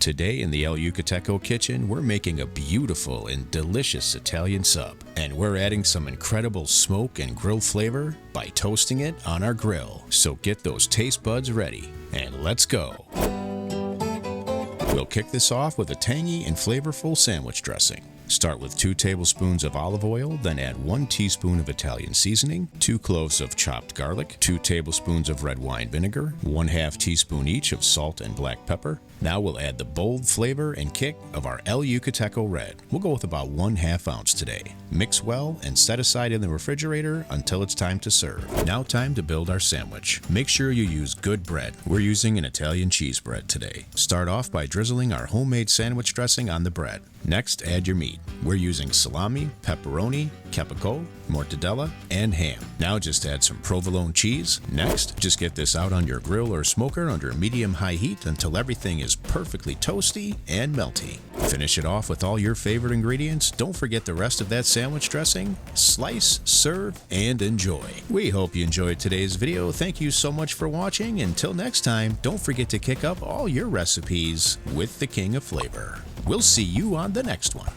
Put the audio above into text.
Today in the El Yucateco kitchen, we're making a beautiful and delicious Italian sub. And we're adding some incredible smoke and grill flavor by toasting it on our grill. So get those taste buds ready, and let's go. We'll kick this off with a tangy and flavorful sandwich dressing. Start with 2 tablespoons of olive oil, then add 1 teaspoon of Italian seasoning, 2 cloves of chopped garlic, 2 tablespoons of red wine vinegar, 1/2 teaspoon each of salt and black pepper. Now we'll add the bold flavor and kick of our El Yucateco Red. We'll go with about 1/2 ounce today. Mix well and set aside in the refrigerator until it's time to serve. Now time to build our sandwich. Make sure you use good bread. We're using an Italian cheese bread today. Start off by drizzling our homemade sandwich dressing on the bread. Next, add your meat. We're using salami, pepperoni, capicola, mortadella, and ham. Now just add some provolone cheese. Next, just get this out on your grill or smoker under medium-high heat until everything is perfectly toasty and melty. Finish it off with all your favorite ingredients. Don't forget the rest of that sandwich dressing. Slice, serve, and enjoy. We hope you enjoyed today's video. Thank you so much for watching. Until next time, don't forget to kick up all your recipes with the King of Flavor. We'll see you on the next one.